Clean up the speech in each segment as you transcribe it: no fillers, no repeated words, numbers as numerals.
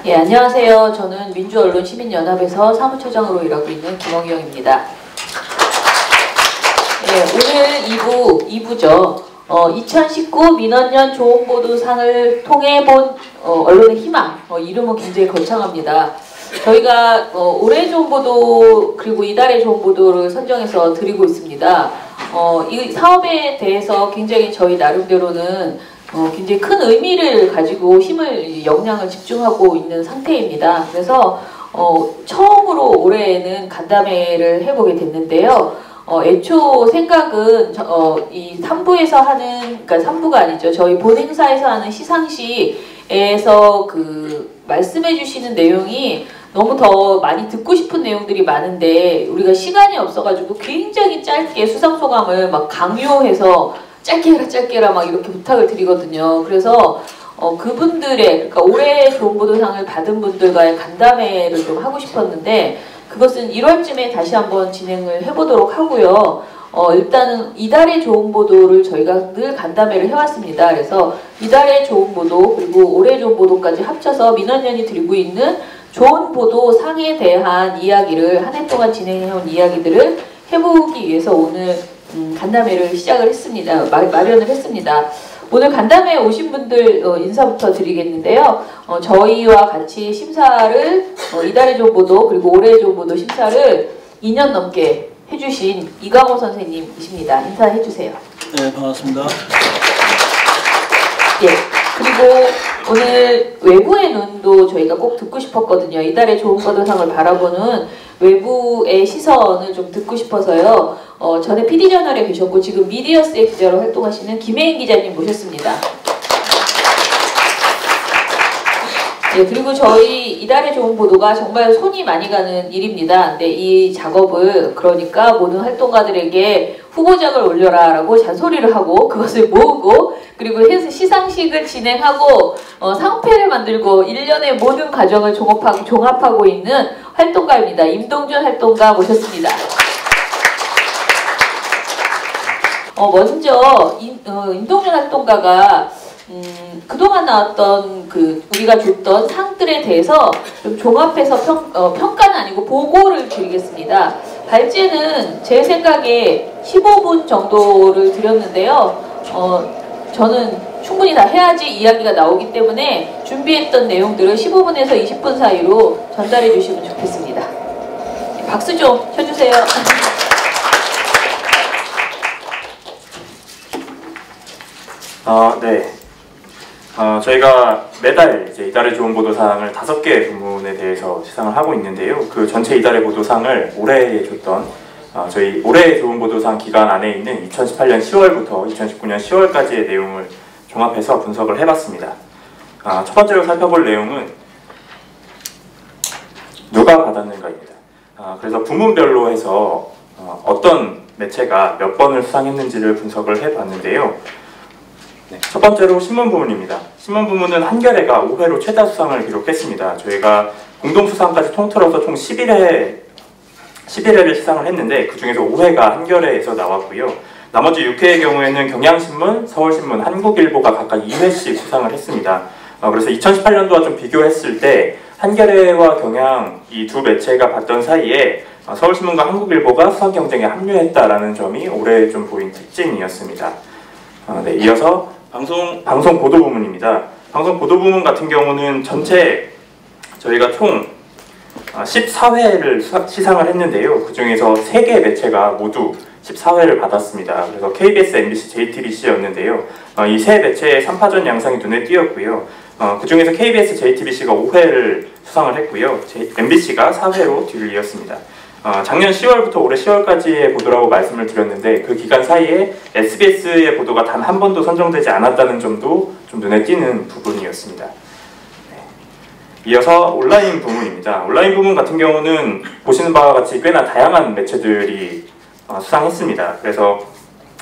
예, 안녕하세요. 저는 민주언론시민연합에서 사무처장으로 일하고 있는 김원경입니다. 예, 오늘 2부죠. 2019 민원연 좋은보도상을 통해 본 언론의 희망, 이름은 굉장히 거창합니다. 저희가 올해 좋은 보도 그리고 이달의 좋은 보도를 선정해서 드리고 있습니다. 이 사업에 대해서 굉장히 저희 나름대로는 굉장히 큰 의미를 가지고 힘을, 역량을 집중하고 있는 상태입니다. 그래서 처음으로 올해는 간담회를 해보게 됐는데요. 애초 생각은 이 3부에서 하는, 그러니까 3부가 아니죠. 저희 본행사에서 하는 시상식에서 말씀해 주시는 내용이 너무 더 많이 듣고 싶은 내용들이 많은데 우리가 시간이 없어가지고 굉장히 짧게 수상소감을 막 강요해서 짧게 해라 막 이렇게 부탁을 드리거든요. 그래서 그분들의, 그러니까 올해 좋은보도상을 받은 분들과의 간담회를 좀 하고 싶었는데 그것은 1월쯤에 다시 한번 진행을 해보도록 하고요. 일단은 이달의 좋은 보도를 저희가 늘 간담회를 해왔습니다. 그래서 이달의 좋은 보도 그리고 올해 좋은 보도까지 합쳐서 민원연이 들고 있는 좋은 보도 상에 대한 이야기를, 한 해 동안 진행해온 이야기들을 해보기 위해서 오늘 간담회를 시작을 했습니다. 마련을 했습니다. 오늘 간담회에 오신 분들 인사부터 드리겠는데요. 저희와 같이 심사를 이달의 좋은 보도 그리고 올해의 좋은 보도 심사를 2년 넘게 해주신 이강호 선생님이십니다. 인사해주세요. 네, 반갑습니다. 예. 그리고 오늘 외부의 눈도 저희가 꼭 듣고 싶었거든요. 이달의 좋은 보도상을 바라보는 외부의 시선을 좀 듣고 싶어서요. 전에 PD저널에 계셨고 지금 미디어스의 기자로 활동하시는 김혜인 기자님 모셨습니다. 예, 그리고 저희 이달의 좋은 보도가 정말 손이 많이 가는 일입니다. 근데 이 작업을, 그러니까 모든 활동가들에게 후보작을 올려라 라고 잔소리를 하고 그것을 모으고 그리고 해서 시상식을 진행하고 상패를 만들고 일련의 모든 과정을 종합하고 있는 활동가입니다. 임동준 활동가 모셨습니다. 먼저 임동준 활동가가 그동안 나왔던 우리가 줬던 상들에 대해서 좀 종합해서 평가는 아니고 보고를 드리겠습니다. 발제는 제 생각에 15분 정도를 드렸는데요. 저는 충분히 다 해야지 이야기가 나오기 때문에 준비했던 내용들을 15분에서 20분 사이로 전달해 주시면 좋겠습니다. 박수 좀 쳐주세요. 네. 저희가 매달 이제 이달의 좋은 보도상을 5개의 부문에 대해서 시상을 하고 있는데요. 그 전체 이달의 보도상을 올해 줬던 저희 올해의 좋은 보도상 기간 안에 있는 2018년 10월부터 2019년 10월까지의 내용을 종합해서 분석을 해봤습니다. 첫 번째로 살펴볼 내용은 누가 받았는가입니다. 그래서 부문별로 해서 어떤 매체가 몇 번을 수상했는지를 분석을 해봤는데요. 네, 첫 번째로 신문 부문입니다. 신문 부문은 한겨레가 5회로 최다 수상을 기록했습니다. 저희가 공동수상까지 통틀어서 총 11회를 시상을 했는데 그 중에서 5회가 한겨레에서 나왔고요. 나머지 6회의 경우에는 경향신문, 서울신문, 한국일보가 각각 2회씩 수상을 했습니다. 그래서 2018년도와 좀 비교했을 때 한겨레와 경향 이 두 매체가 봤던 사이에 서울신문과 한국일보가 수상 경쟁에 합류했다라는 점이 올해 좀 보인 특징이었습니다. 네, 이어서 방송 보도 부문입니다. 방송 보도 부문 같은 경우는 전체 저희가 총 14회를 시상을 했는데요. 그 중에서 3개 매체가 모두 14회를 받았습니다. 그래서 KBS, MBC, JTBC였는데요. 이 세 매체의 3파전 양상이 눈에 띄었고요. 그 중에서 KBS, JTBC가 5회를 수상을 했고요. MBC가 4회로 뒤를 이었습니다. 작년 10월부터 올해 10월까지의 보도라고 말씀을 드렸는데 그 기간 사이에 SBS의 보도가 단 한 번도 선정되지 않았다는 점도 좀 눈에 띄는 부분이었습니다. 네. 이어서 온라인 부문입니다. 온라인 부문 같은 경우는 보시는 바와 같이 꽤나 다양한 매체들이 수상했습니다. 그래서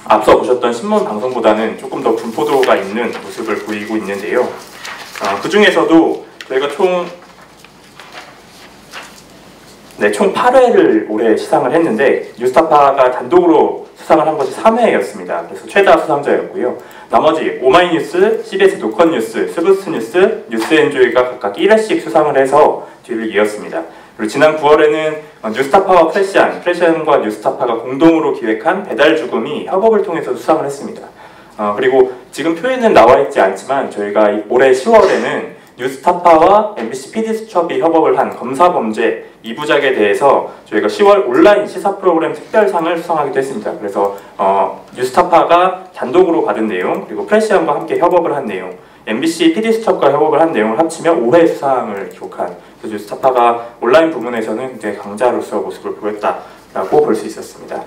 앞서 보셨던 신문 방송보다는 조금 더 분포도가 있는 모습을 보이고 있는데요. 그 중에서도 저희가 총 8회를 올해 시상을 했는데 뉴스타파가 단독으로 수상을 한 것이 3회였습니다. 그래서 최다 수상자였고요. 나머지 오마이뉴스, CBS 노컷뉴스, 스브스뉴스, 뉴스엔조이가 각각 1회씩 수상을 해서 뒤를 이었습니다. 그리고 지난 9월에는 뉴스타파와 프레시안과 뉴스타파가 공동으로 기획한 배달 죽음이 협업을 통해서 수상을 했습니다. 그리고 지금 표에는 나와 있지 않지만 저희가 올해 10월에는 뉴스타파와 MBC PD수첩이 협업을 한 검사범죄 2부작에 대해서 저희가 10월 온라인 시사 프로그램 특별상을 수상하기도 했습니다. 그래서 뉴스타파가 단독으로 받은 내용, 그리고 프레시안과 함께 협업을 한 내용, MBC PD수첩과 협업을 한 내용을 합치면 5회 수상을 기록한, 그래서 뉴스타파가 온라인 부문에서는 굉장히 강자로서 모습을 보였다라고 볼 수 있었습니다.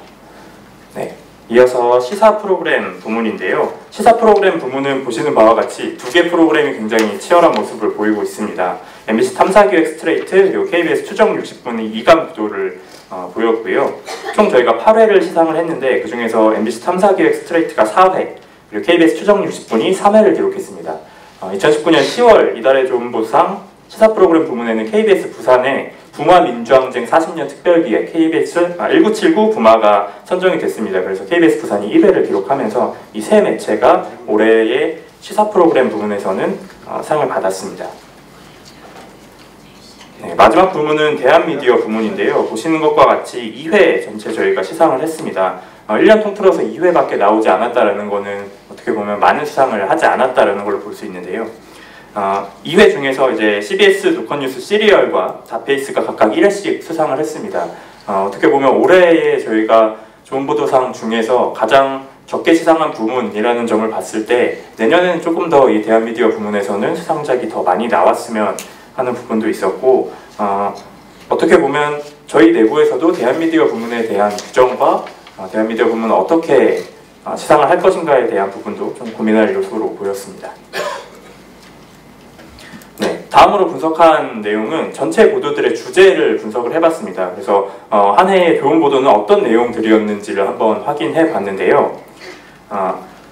네. 이어서 시사 프로그램 부문인데요. 시사 프로그램 부문은 보시는 바와 같이 두 개 프로그램이 굉장히 치열한 모습을 보이고 있습니다. MBC 탐사기획 스트레이트 그리고 KBS 추정 60분이 2강 구도를 보였고요. 총 저희가 8회를 시상을 했는데 그 중에서 MBC 탐사기획 스트레이트가 4회, 그리고 KBS 추정 60분이 3회를 기록했습니다. 2019년 10월 이달의 좋은 보상 시사 프로그램 부문에는 KBS 부산의 부마 민주항쟁 40년 특별기획 KBS 1979 부마가 선정이 됐습니다. 그래서 KBS 부산이 1회를 기록하면서 이 세 매체가 올해의 시사 프로그램 부문에서는 상을 받았습니다. 네, 마지막 부문은 대한미디어 부문인데요. 보시는 것과 같이 2회 전체 저희가 시상을 했습니다. 1년 통틀어서 2회밖에 나오지 않았다는 것은 어떻게 보면 많은 수상을 하지 않았다는 걸로 볼 수 있는데요. 2회 중에서 이제 CBS 노컷뉴스 시리얼과 다페이스가 각각 1회씩 수상을 했습니다. 어떻게 보면 올해에 저희가 좋은 보도상 중에서 가장 적게 시상한 부문이라는 점을 봤을 때 내년에는 조금 더 이 대한미디어 부문에서는 수상작이 더 많이 나왔으면 하는 부분도 있었고, 어떻게 보면 저희 내부에서도 대한미디어 부문에 대한 규정과 대한미디어 부문은 어떻게 시상을 할 것인가에 대한 부분도 좀 고민할 요소로 보였습니다. 네, 다음으로 분석한 내용은 전체 보도들의 주제를 분석을 해봤습니다. 그래서 한 해의 좋은 보도는 어떤 내용들이었는지를 한번 확인해 봤는데요.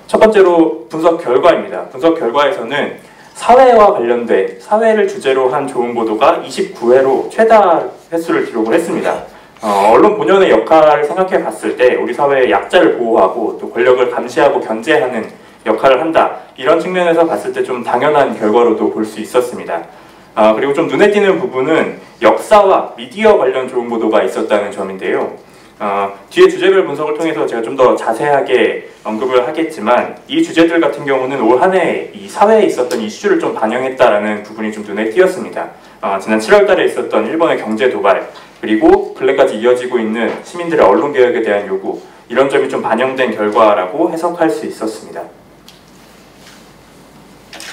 첫 번째로 분석 결과입니다. 분석 결과에서는 사회와 관련돼 사회를 주제로 한 좋은 보도가 29회로 최다 횟수를 기록을 했습니다. 언론 본연의 역할을 생각해 봤을 때 우리 사회의 약자를 보호하고 또 권력을 감시하고 견제하는 역할을 한다, 이런 측면에서 봤을 때 좀 당연한 결과로도 볼 수 있었습니다. 그리고 좀 눈에 띄는 부분은 역사와 미디어 관련 좋은 보도가 있었다는 점인데요. 뒤에 주제별 분석을 통해서 제가 좀 더 자세하게 언급을 하겠지만 이 주제들 같은 경우는 올 한 해 이 사회에 있었던 이슈를 좀 반영했다라는 부분이 좀 눈에 띄었습니다. 지난 7월 달에 있었던 일본의 경제 도발, 그리고 근래까지 이어지고 있는 시민들의 언론개혁에 대한 요구, 이런 점이 좀 반영된 결과라고 해석할 수 있었습니다.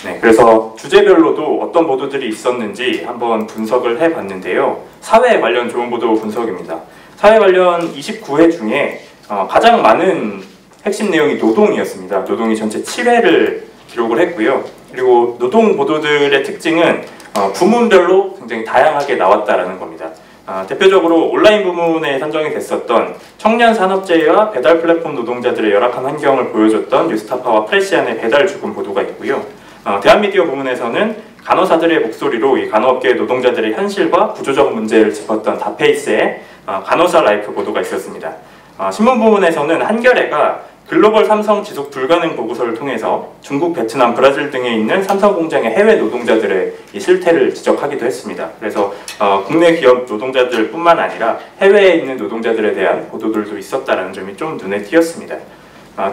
네, 그래서 주제별로도 어떤 보도들이 있었는지 한번 분석을 해봤는데요. 사회 관련 좋은 보도 분석입니다. 사회 관련 29회 중에 가장 많은 핵심 내용이 노동이었습니다. 노동이 전체 7회를 기록을 했고요. 그리고 노동 보도들의 특징은 부문별로 굉장히 다양하게 나왔다는 겁니다. 대표적으로 온라인 부문에 선정이 됐었던 청년 산업재해와 배달 플랫폼 노동자들의 열악한 환경을 보여줬던 뉴스타파와 프레시안의 배달 죽음 보도가 있고요. 대한미디어 부문에서는 간호사들의 목소리로 이 간호업계 노동자들의 현실과 구조적 문제를 짚었던 다페이스의 간호사 라이프 보도가 있었습니다. 신문 부문에서는 한겨레가 글로벌 삼성 지속 불가능 보고서를 통해서 중국, 베트남, 브라질 등에 있는 삼성 공장의 해외 노동자들의 이 실태를 지적하기도 했습니다. 그래서 국내 기업 노동자들 뿐만 아니라 해외에 있는 노동자들에 대한 보도들도 있었다는 점이 좀 눈에 띄었습니다.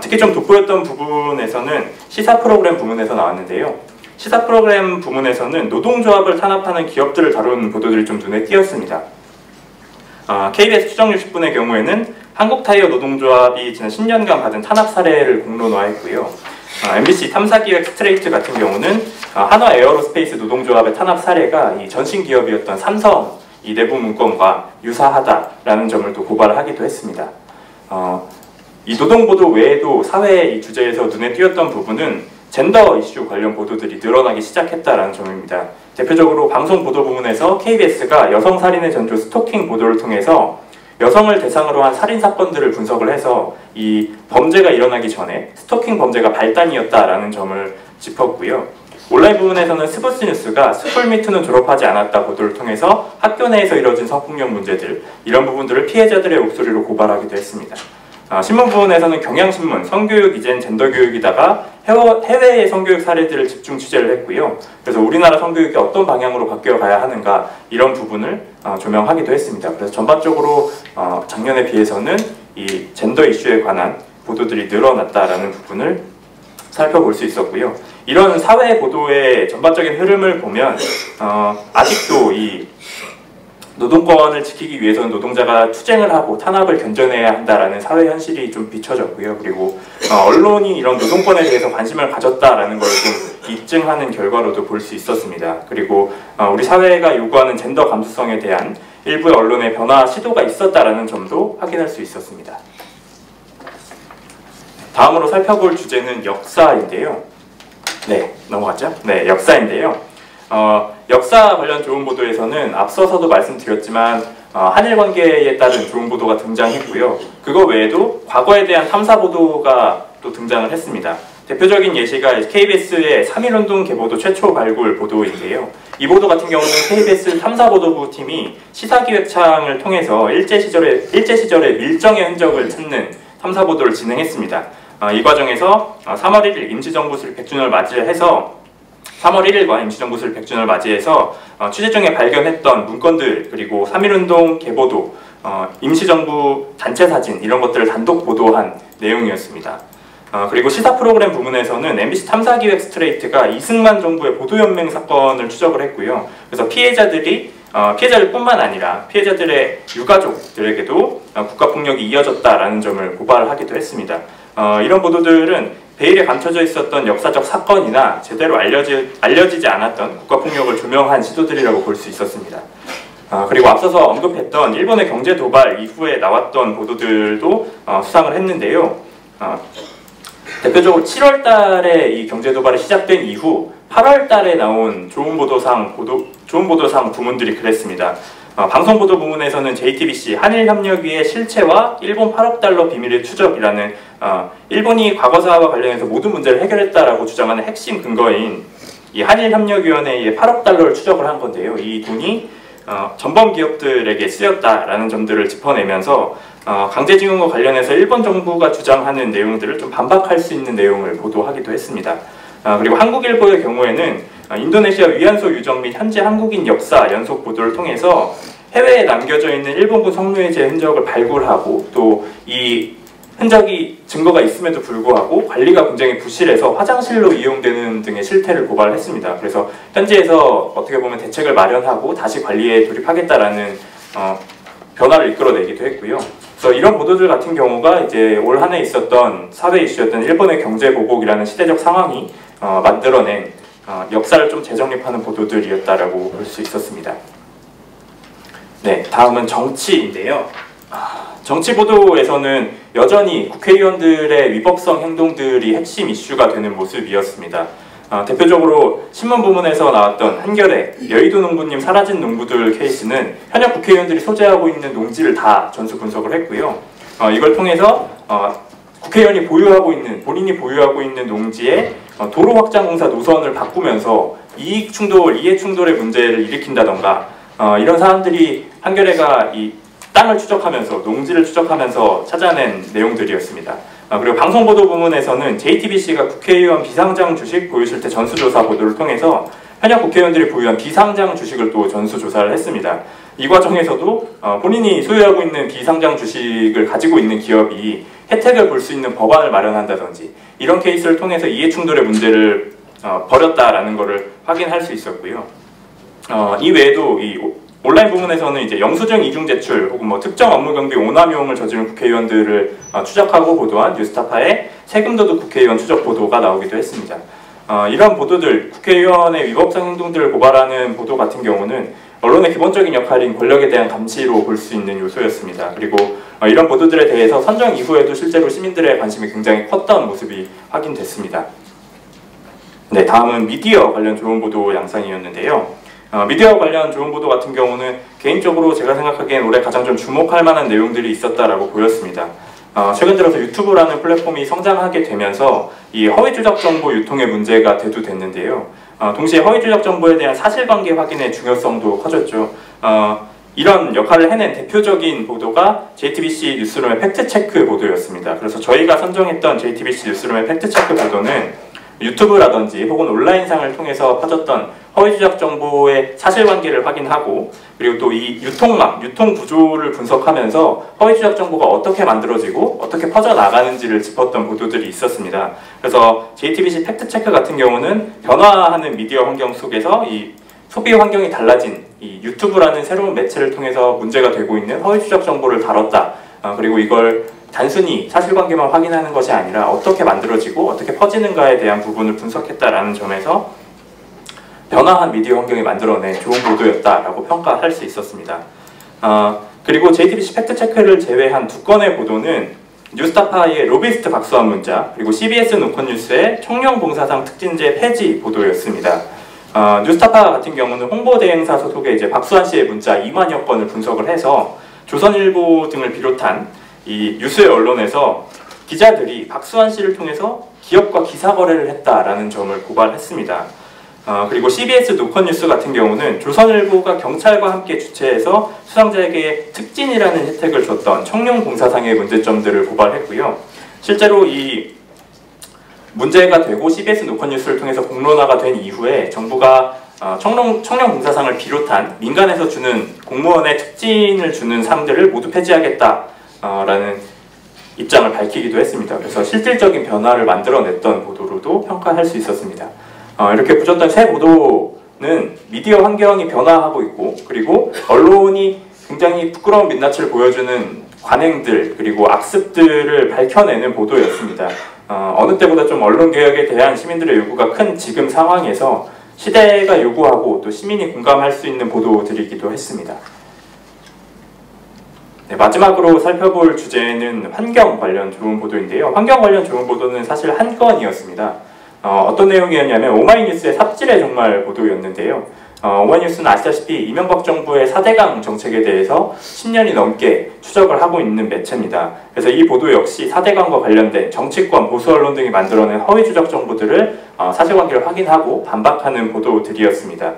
특히 좀 돋보였던 부분에서는 시사 프로그램 부문에서 나왔는데요. 시사 프로그램 부문에서는 노동조합을 탄압하는 기업들을 다룬 보도들이 좀 눈에 띄었습니다. KBS 추정 60분의 경우에는 한국타이어 노동조합이 지난 10년간 받은 탄압 사례를 공론화했고요. MBC 탐사기획 스트레이트 같은 경우는 한화 에어로스페이스 노동조합의 탄압 사례가 이 전신 기업이었던 삼성 이 내부 문건과 유사하다라는 점을 또 고발하기도 했습니다. 이 노동보도 외에도 사회 이 주제에서 눈에 띄었던 부분은 젠더 이슈 관련 보도들이 늘어나기 시작했다는 점입니다. 대표적으로 방송 보도 부문에서 KBS가 여성 살인의 전조 스토킹 보도를 통해서 여성을 대상으로 한 살인 사건들을 분석을 해서 이 범죄가 일어나기 전에 스토킹 범죄가 발단이었다라는 점을 짚었고요. 온라인 부문에서는 스브스뉴스가 스쿨미투는 졸업하지 않았다 보도를 통해서 학교 내에서 이뤄진 성폭력 문제들, 이런 부분들을 피해자들의 목소리로 고발하기도 했습니다. 신문 부분에서는 경향신문, 성교육 이젠 젠더교육이다가 해외의 성교육 사례들을 집중 취재를 했고요. 그래서 우리나라 성교육이 어떤 방향으로 바뀌어 가야 하는가 이런 부분을 조명하기도 했습니다. 그래서 전반적으로 작년에 비해서는 이 젠더 이슈에 관한 보도들이 늘어났다라는 부분을 살펴볼 수 있었고요. 이런 사회 보도의 전반적인 흐름을 보면 아직도 이 노동권을 지키기 위해서는 노동자가 투쟁을 하고 탄압을 견뎌내야 한다라는 사회 현실이 좀 비춰졌고요. 그리고 언론이 이런 노동권에 대해서 관심을 가졌다라는 걸 좀 입증하는 결과로도 볼 수 있었습니다. 그리고 우리 사회가 요구하는 젠더 감수성에 대한 일부의 언론의 변화 시도가 있었다라는 점도 확인할 수 있었습니다. 다음으로 살펴볼 주제는 역사인데요. 네, 넘어갔죠? 네, 역사인데요. 역사 관련 좋은 보도에서는 앞서서도 말씀드렸지만 한일 관계에 따른 좋은 보도가 등장했고요. 그거 외에도 과거에 대한 탐사 보도가 또 등장을 했습니다. 대표적인 예시가 KBS의 3.1운동 개보도 최초 발굴 보도인데요. 이 보도 같은 경우는 KBS 탐사보도부 팀이 시사기획창을 통해서 일제시절의 밀정의 흔적을 찾는 탐사보도를 진행했습니다. 이 과정에서 3월 1일 임시정부 수립 100주년을 맞이해서 3월 1일과 임시정부 수립 100주년을 맞이해서 취재 중에 발견했던 문건들, 그리고 3.1운동 개보도, 임시정부 단체 사진 이런 것들을 단독 보도한 내용이었습니다. 그리고 시사 프로그램 부문에서는 MBC 탐사기획 스트레이트가 이승만 정부의 보도연맹 사건을 추적을 했고요. 그래서 피해자들뿐만 아니라 피해자들의 유가족들에게도 국가폭력이 이어졌다라는 점을 고발하기도 했습니다. 이런 보도들은 베일에 감춰져 있었던 역사적 사건이나 제대로 알려지지 않았던 국가폭력을 조명한 시도들이라고 볼 수 있었습니다. 그리고 앞서서 언급했던 일본의 경제 도발 이후에 나왔던 보도들도 수상을 했는데요. 대표적으로 7월 달에 이 경제 도발이 시작된 이후 8월 달에 나온 좋은 보도상 부문들이 그랬습니다. 방송보도 부문에서는 JTBC 한일협력위의 실체와 일본 8억 달러 비밀의 추적이라는 일본이 과거사와 관련해서 모든 문제를 해결했다라고 주장하는 핵심 근거인 이 한일협력위원회의 8억 달러를 추적을 한 건데요. 이 돈이 전범 기업들에게 쓰였다라는 점들을 짚어내면서 강제징용과 관련해서 일본 정부가 주장하는 내용들을 좀 반박할 수 있는 내용을 보도하기도 했습니다. 그리고 한국일보의 경우에는 인도네시아 위안소 유적 및 현재 한국인 역사 연속 보도를 통해서 해외에 남겨져 있는 일본군 성노예제 흔적을 발굴하고 또 이 흔적이 증거가 있음에도 불구하고 관리가 굉장히 부실해서 화장실로 이용되는 등의 실태를 고발했습니다. 그래서 현지에서 어떻게 보면 대책을 마련하고 다시 관리에 돌입하겠다라는 변화를 이끌어내기도 했고요. 그래서 이런 보도들 같은 경우가 이제 올 한 해 있었던 사회 이슈였던 일본의 경제 보복이라는 시대적 상황이 만들어낸 역사를 좀 재정립하는 보도들이었다라고 볼 수 있었습니다. 네, 다음은 정치인데요. 정치 보도에서는 여전히 국회의원들의 위법성 행동들이 핵심 이슈가 되는 모습이었습니다. 대표적으로 신문 부문에서 나왔던 한겨레 여의도 농부님 사라진 농부들 케이스는 현역 국회의원들이 소재하고 있는 농지를 다 전수 분석을 했고요. 이걸 통해서 국회의원이 본인이 보유하고 있는 농지에 도로 확장 공사 노선을 바꾸면서 이해 충돌의 문제를 일으킨다던가 이런 사람들이 한겨레가 이 땅을 추적하면서 농지를 추적하면서 찾아낸 내용들이었습니다. 그리고 방송보도 부문에서는 JTBC가 국회의원 비상장 주식 보유 실태 전수조사 보도를 통해서 현역 국회의원들이 보유한 비상장 주식을 또 전수조사를 했습니다. 이 과정에서도 본인이 소유하고 있는 비상장 주식을 가지고 있는 기업이 혜택을 볼 수 있는 법안을 마련한다든지 이런 케이스를 통해서 이해충돌의 문제를 벌였다라는 것을 확인할 수 있었고요. 이 외에도 이 온라인 부분에서는 이제 영수증 이중 제출 혹은 뭐 특정 업무 경비 오남용을 저지른 국회의원들을 추적하고 보도한 뉴스타파의 세금도둑 국회의원 추적 보도가 나오기도 했습니다. 이런 보도들, 국회의원의 위법성 행동들을 고발하는 보도 같은 경우는 언론의 기본적인 역할인 권력에 대한 감시로 볼 수 있는 요소였습니다. 그리고 이런 보도들에 대해서 선정 이후에도 실제로 시민들의 관심이 굉장히 컸던 모습이 확인됐습니다. 네, 다음은 미디어 관련 좋은 보도 양상이었는데요. 미디어 관련 좋은 보도 같은 경우는 개인적으로 제가 생각하기엔 올해 가장 좀 주목할 만한 내용들이 있었다라고 보였습니다. 최근 들어서 유튜브라는 플랫폼이 성장하게 되면서 이 허위 추적 정보 유통의 문제가 대두됐는데요. 동시에 허위 추적 정보에 대한 사실관계 확인의 중요성도 커졌죠. 이런 역할을 해낸 대표적인 보도가 JTBC 뉴스룸의 팩트체크 보도였습니다. 그래서 저희가 선정했던 JTBC 뉴스룸의 팩트체크 보도는 유튜브라든지 혹은 온라인상을 통해서 퍼졌던 허위주작 정보의 사실관계를 확인하고, 그리고 또 이 유통망, 유통 구조를 분석하면서 허위주작 정보가 어떻게 만들어지고 어떻게 퍼져나가는지를 짚었던 보도들이 있었습니다. 그래서 JTBC 팩트체크 같은 경우는 변화하는 미디어 환경 속에서 이 소비 환경이 달라진 이 유튜브라는 새로운 매체를 통해서 문제가 되고 있는 허위주작 정보를 다뤘다. 그리고 이걸 단순히 사실관계만 확인하는 것이 아니라 어떻게 만들어지고 어떻게 퍼지는가에 대한 부분을 분석했다라는 점에서 변화한 미디어 환경이 만들어낸 좋은 보도였다라고 평가할 수 있었습니다. 그리고 JTBC 팩트체크를 제외한 두 건의 보도는 뉴스타파의 로비스트 박수환 문자, 그리고 CBS 노컷뉴스의 청룡봉사상 특진제 폐지 보도였습니다. 뉴스타파 같은 경우는 홍보대행사 소속의 이제 박수환 씨의 문자 2만여 건을 분석을 해서 조선일보 등을 비롯한 이 뉴스의 언론에서 기자들이 박수환 씨를 통해서 기업과 기사 거래를 했다라는 점을 고발했습니다. 그리고 CBS 노컷뉴스 같은 경우는 조선일보가 경찰과 함께 주최해서 수상자에게 특진이라는 혜택을 줬던 청룡봉사상의 문제점들을 고발했고요. 실제로 이 문제가 되고 CBS 노컷뉴스를 통해서 공론화가 된 이후에 정부가 청룡봉사상을 비롯한 민간에서 주는 공무원의 특진을 주는 상들을 모두 폐지하겠다라는 입장을 밝히기도 했습니다. 그래서 실질적인 변화를 만들어냈던 보도로도 평가할 수 있었습니다. 이렇게 붙였던 세 보도는 미디어 환경이 변화하고 있고, 그리고 언론이 굉장히 부끄러운 민낯을 보여주는 관행들 그리고 악습들을 밝혀내는 보도였습니다. 어느 때보다 좀 언론개혁에 대한 시민들의 요구가 큰 지금 상황에서 시대가 요구하고 또 시민이 공감할 수 있는 보도들이기도 했습니다. 네, 마지막으로 살펴볼 주제는 환경 관련 좋은 보도인데요. 환경 관련 좋은 보도는 사실 한 건이었습니다. 어떤 내용이었냐면 오마이뉴스의 삽질의 종말 보도였는데요. 오마이뉴스는 아시다시피 이명박 정부의 4대강 정책에 대해서 10년이 넘게 추적을 하고 있는 매체입니다. 그래서 이 보도 역시 4대강과 관련된 정치권, 보수 언론 등이 만들어낸 허위 추적 정보들을 사실관계를 확인하고 반박하는 보도들이었습니다.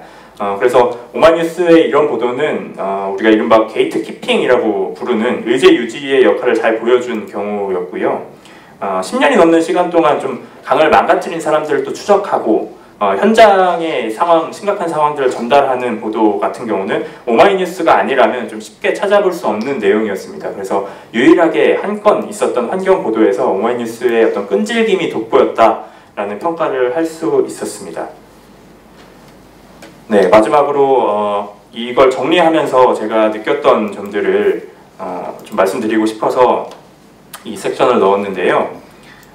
그래서 오마이뉴스의 이런 보도는 우리가 이른바 게이트 키핑이라고 부르는 의제 유지의 역할을 잘 보여준 경우였고요. 10년이 넘는 시간 동안 좀 강을 망가뜨린 사람들을 또 추적하고 현장의 상황, 심각한 상황들을 전달하는 보도 같은 경우는 오마이뉴스가 아니라면 좀 쉽게 찾아볼 수 없는 내용이었습니다. 그래서 유일하게 한 건 있었던 환경 보도에서 오마이뉴스의 어떤 끈질김이 돋보였다라는 평가를 할 수 있었습니다. 네, 마지막으로 이걸 정리하면서 제가 느꼈던 점들을 좀 말씀드리고 싶어서 이 섹션을 넣었는데요.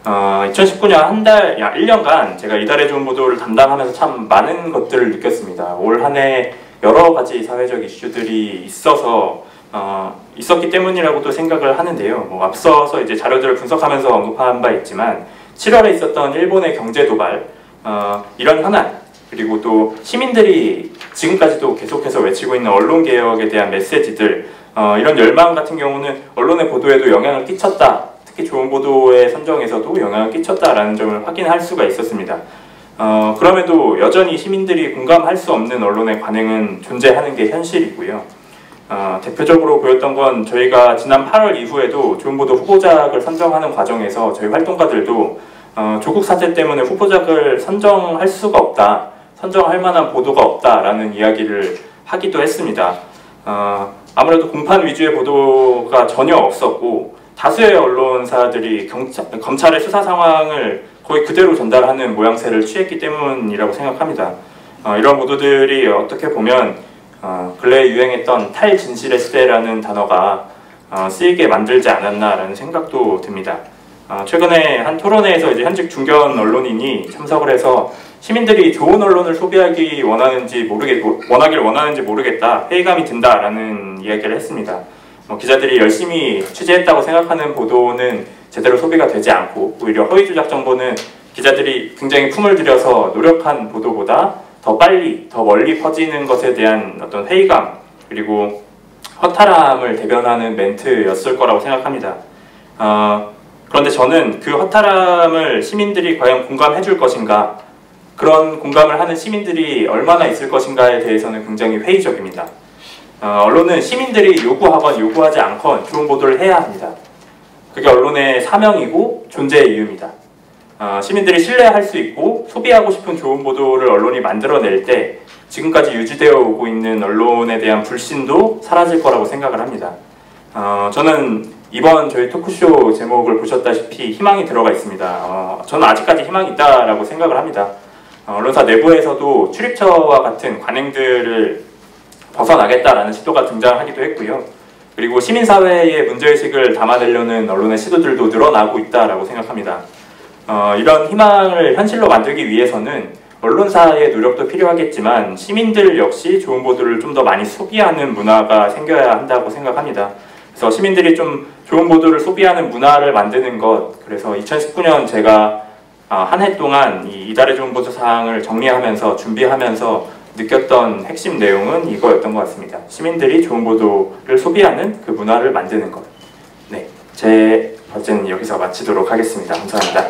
2019년 1년간 제가 이달의 좋은 보도를 담당하면서 참 많은 것들을 느꼈습니다. 올 한 해 여러 가지 사회적 이슈들이 있었기 때문이라고도 생각을 하는데요. 앞서서 이제 자료들을 분석하면서 언급한 바 있지만 7월에 있었던 일본의 경제 도발, 이런 현안, 그리고 또 시민들이 지금까지도 계속해서 외치고 있는 언론개혁에 대한 메시지들, 이런 열망 같은 경우는 언론의 보도에도 영향을 끼쳤다, 특히 좋은 보도의 선정에서도 영향을 끼쳤다라는 점을 확인할 수가 있었습니다. 그럼에도 여전히 시민들이 공감할 수 없는 언론의 관행은 존재하는 게 현실이고요. 대표적으로 보였던 건 저희가 지난 8월 이후에도 좋은 보도 후보작을 선정하는 과정에서 저희 활동가들도 조국 사태 때문에 후보작을 선정할 수가 없다, 선정할 만한 보도가 없다라는 이야기를 하기도 했습니다. 아무래도 공판 위주의 보도가 전혀 없었고 다수의 언론사들이 검찰의 수사 상황을 거의 그대로 전달하는 모양새를 취했기 때문이라고 생각합니다. 이런 보도들이 어떻게 보면 근래에 유행했던 탈진실의 시대라는 단어가 쓰이게 만들지 않았나라는 생각도 듭니다. 최근에 한 토론회에서 이제 현직 중견 언론인이 참석을 해서 시민들이 좋은 언론을 소비하길 원하는지 모르겠다, 회의감이 든다라는 이야기를 했습니다. 기자들이 열심히 취재했다고 생각하는 보도는 제대로 소비가 되지 않고 오히려 허위조작 정보는 기자들이 굉장히 품을 들여서 노력한 보도보다 더 빨리, 더 멀리 퍼지는 것에 대한 어떤 회의감 그리고 허탈함을 대변하는 멘트였을 거라고 생각합니다. 그런데 저는 그 허탈함을 시민들이 과연 공감해 줄 것인가, 그런 공감을 하는 시민들이 얼마나 있을 것인가에 대해서는 굉장히 회의적입니다. 언론은 시민들이 요구하건 요구하지 않건 좋은 보도를 해야 합니다. 그게 언론의 사명이고 존재의 이유입니다. 시민들이 신뢰할 수 있고 소비하고 싶은 좋은 보도를 언론이 만들어낼 때 지금까지 유지되어 오고 있는 언론에 대한 불신도 사라질 거라고 생각을 합니다. 저는 이번 저희 토크쇼 제목을 보셨다시피 희망이 들어가 있습니다. 저는 아직까지 희망이 있다라고 생각을 합니다. 언론사 내부에서도 출입처와 같은 관행들을 벗어나겠다라는 시도가 등장하기도 했고요. 그리고 시민사회의 문제의식을 담아내려는 언론의 시도들도 늘어나고 있다라고 생각합니다. 이런 희망을 현실로 만들기 위해서는 언론사의 노력도 필요하겠지만 시민들 역시 좋은 보도를 좀 더 많이 소비하는 문화가 생겨야 한다고 생각합니다. 그래서 시민들이 좀 좋은 보도를 소비하는 문화를 만드는 것, 그래서 2019년 제가 한 해 동안 이달의 좋은 보도 사항을 정리하면서 준비하면서 느꼈던 핵심 내용은 이거였던 것 같습니다. 시민들이 좋은 보도를 소비하는 그 문화를 만드는 것. 네, 제 버전은 여기서 마치도록 하겠습니다. 감사합니다.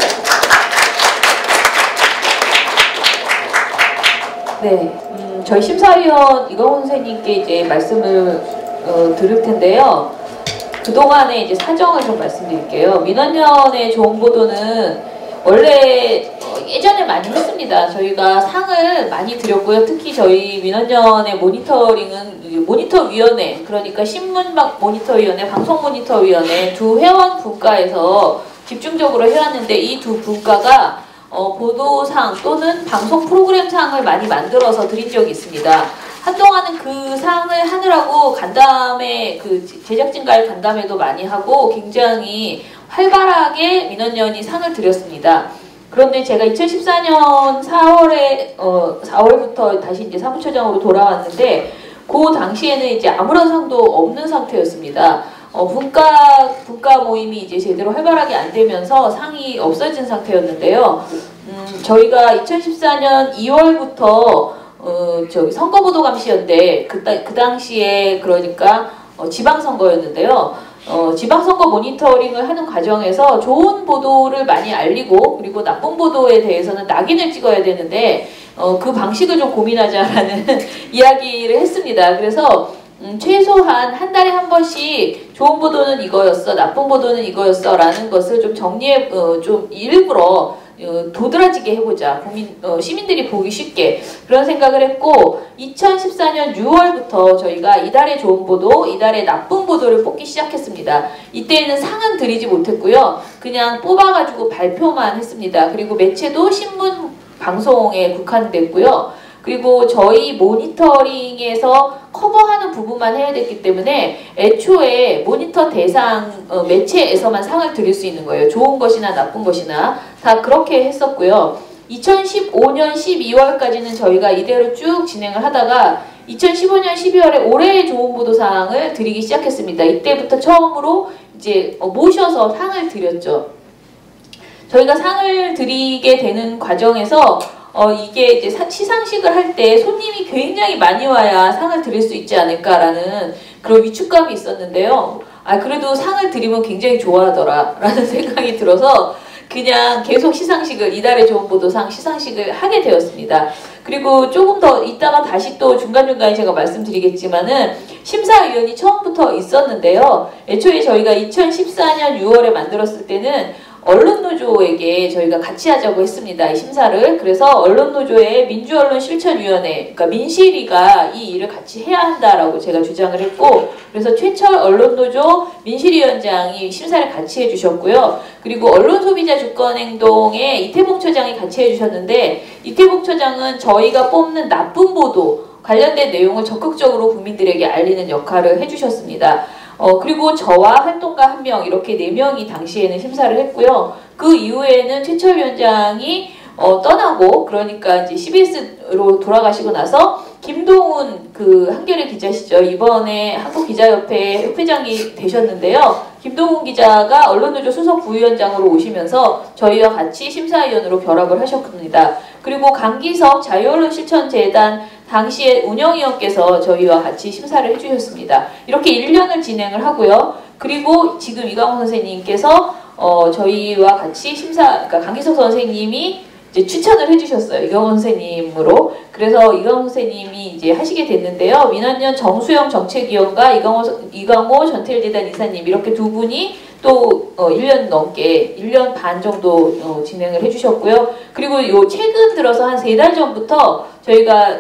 네, 저희 심사위원 이광훈 선생님께 이제 말씀을 드릴 텐데요. 그동안의 이제 사정을 좀 말씀드릴게요. 민원연의 좋은 보도는 원래 예전에 많이 했습니다. 저희가 상을 많이 드렸고요. 특히 저희 민원연의 모니터링은 모니터위원회, 그러니까 신문 모니터위원회, 방송 모니터위원회 두 회원 분과에서 집중적으로 해왔는데 이 두 분과가 보도상 또는 방송 프로그램상을 많이 만들어서 드린 적이 있습니다. 한동안은 그 상을 하느라고 간담회, 그 제작진과의 간담회도 많이 하고 굉장히 활발하게 민원연이 상을 드렸습니다. 그런데 제가 2014년 4월부터 다시 이제 사무처장으로 돌아왔는데 그 당시에는 이제 아무런 상도 없는 상태였습니다. 분과 모임이 이제 제대로 활발하게 안 되면서 상이 없어진 상태였는데요. 저희가 2014년 2월부터 저기 선거보도감시였는데 그 당시에 그러니까 지방선거였는데요. 지방선거 모니터링을 하는 과정에서 좋은 보도를 많이 알리고 그리고 나쁜 보도에 대해서는 낙인을 찍어야 되는데 그 방식을 좀 고민하자라는 이야기를 했습니다. 그래서 최소한 한 달에 한 번씩 좋은 보도는 이거였어, 나쁜 보도는 이거였어 라는 것을 좀 정리해, 좀 일부러 도드라지게 해보자. 시민들이 보기 쉽게 그런 생각을 했고 2014년 6월부터 저희가 이달의 좋은 보도, 이달의 나쁜 보도를 뽑기 시작했습니다. 이때는 상은 드리지 못했고요. 그냥 뽑아가지고 발표만 했습니다. 그리고 매체도 신문, 방송에 국한됐고요. 그리고 저희 모니터링에서 커버하는 부분만 해야 됐기 때문에 애초에 모니터 대상 매체에서만 상을 드릴 수 있는 거예요. 좋은 것이나 나쁜 것이나 다 그렇게 했었고요. 2015년 12월까지는 저희가 이대로 쭉 진행을 하다가 2015년 12월에 올해의 좋은 보도상을 드리기 시작했습니다. 이때부터 처음으로 이제 모셔서 상을 드렸죠. 저희가 상을 드리게 되는 과정에서 이게 이제 시상식을 할 때 손님이 굉장히 많이 와야 상을 드릴 수 있지 않을까라는 그런 위축감이 있었는데요. 그래도 상을 드리면 굉장히 좋아하더라 라는 생각이 들어서 그냥 계속 시상식을, 이달의 좋은 보도상 시상식을 하게 되었습니다. 그리고 조금 더 이따가 다시 또 중간중간에 제가 말씀드리겠지만은 심사위원이 처음부터 있었는데요. 애초에 저희가 2014년 6월에 만들었을 때는 언론노조에게 저희가 같이 하자고 했습니다. 이 심사를. 그래서 언론노조의 민주언론실천위원회, 그러니까 민실이가 이 일을 같이 해야 한다라고 제가 주장을 했고, 그래서 최철 언론노조 민실위원장이 심사를 같이 해주셨고요. 그리고 언론소비자주권행동의 이태봉 처장이 같이 해주셨는데, 이태봉 처장은 저희가 뽑는 나쁜 보도 관련된 내용을 적극적으로 국민들에게 알리는 역할을 해주셨습니다. 그리고 저와 활동가 1명 이렇게 4명이 당시에는 심사를 했고요. 그 이후에는 최철 위원장이 떠나고 그러니까 이제 CBS로 돌아가시고 나서 김동훈 그 한겨레 기자시죠. 이번에 한국기자협회 협회장이 되셨는데요. 김동훈 기자가 언론노조 수석 부위원장으로 오시면서 저희와 같이 심사위원으로 결합을 하셨습니다. 그리고 강기석 자유언론실천재단 당시에 운영위원께서 저희와 같이 심사를 해주셨습니다. 이렇게 1년을 진행을 하고요. 그리고 지금 이광훈 선생님께서 저희와 같이 그러니까 강기석 선생님이 이제 추천을 해주셨어요. 이강호 선생님으로. 그래서 이강호 선생님이 이제 하시게 됐는데요. 민원연 정수영 정책위원과 이강호 전태일재단 이사님 이렇게 두 분이 또 1년 넘게 1년 반 정도 진행을 해주셨고요. 그리고 요 최근 들어서 한 3달 전부터 저희가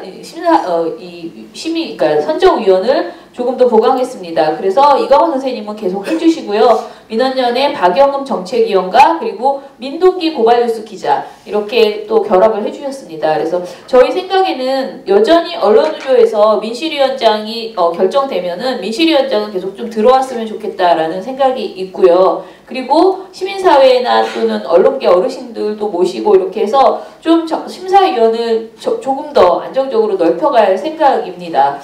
그러니까 선정위원을 조금 더 보강했습니다. 그래서 이강호 선생님은 계속 해주시고요. 민원연의 박영흠 정책위원과 그리고 민동기 고발뉴스 기자 이렇게 또 결합을 해주셨습니다. 그래서 저희 생각에는 여전히 언론의료에서 민실위원장이 결정되면은 민실위원장은 계속 좀 들어왔으면 좋겠다라는 생각이 있고요. 그리고 시민사회나 또는 언론계 어르신들도 모시고 이렇게 해서 좀 심사위원을 조금 더 안정적으로 넓혀갈 생각입니다.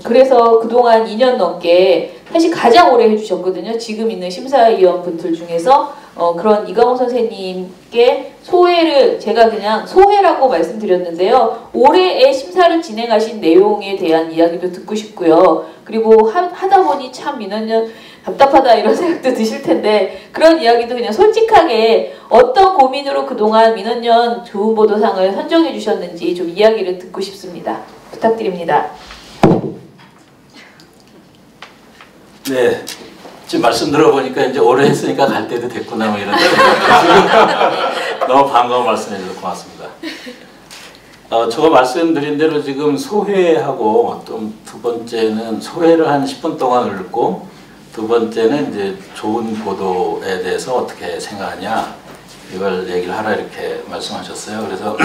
그래서 그동안 2년 넘게 사실 가장 오래 해주셨거든요. 지금 있는 심사위원분들 중에서 그런 이강호 선생님께 소회를 제가 그냥 소회라고 말씀드렸는데요. 올해의 심사를 진행하신 내용에 대한 이야기도 듣고 싶고요. 그리고 하다 보니 참 민원연 답답하다 이런 생각도 드실 텐데 그런 이야기도 그냥 솔직하게 어떤 고민으로 그동안 민원연 좋은 보도상을 선정해 주셨는지 좀 이야기를 듣고 싶습니다. 부탁드립니다. 네, 지금 말씀 들어보니까 이제 오래 했으니까 갈 때도 됐구나 뭐 이런 너무 반가운 말씀해 주셔서 고맙습니다. 제가 말씀드린 대로 지금 소회하고 또 두 번째는 소회를 한 10분 동안 읽고 두 번째는 이제 좋은 보도에 대해서 어떻게 생각하냐 이걸 얘기를 하라 이렇게 말씀하셨어요. 그래서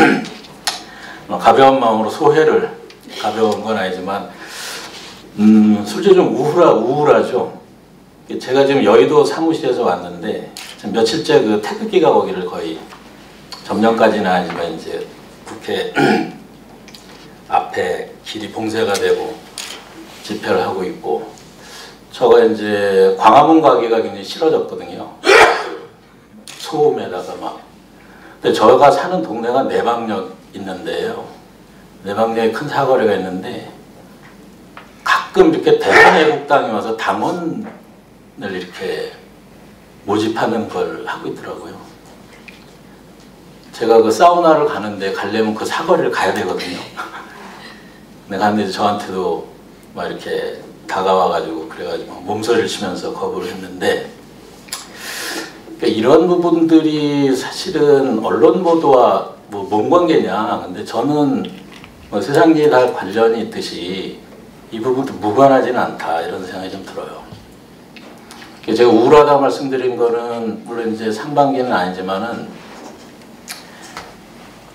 가벼운 마음으로 소회를 가벼운 건 아니지만 솔직히 좀 우울하죠. 제가 지금 여의도 사무실에서 왔는데 지금 며칠째 그 태극기가 거기를 거의 점령까지는 아니지만 이제 국회 앞에 길이 봉쇄가 되고 집회를 하고 있고 저가 이제 광화문 가기가 굉장히 싫어졌거든요. 소음에다가 막. 근데 저가 사는 동네가 내방역 있는데요. 내방역에 큰 사거리가 있는데 가끔 이렇게 대한애국당이 와서 당원을 이렇게 모집하는 걸 하고 있더라고요. 제가 그 사우나를 가는데 가려면 그 사거리를 가야 되거든요. 근데 갔는데 저한테도 막 이렇게 다가와가지고 그래가지고 몸서리를 치면서 거부를 했는데 그러니까 이런 부분들이 사실은 언론 보도와 뭐 뭔 관계냐. 근데 저는 뭐 세상 일에 다 관련이 있듯이 이 부분도 무관하지는 않다 이런 생각이 좀 들어요. 제가 우울하다고 말씀드린 거는 물론 이제 상반기는 아니지만은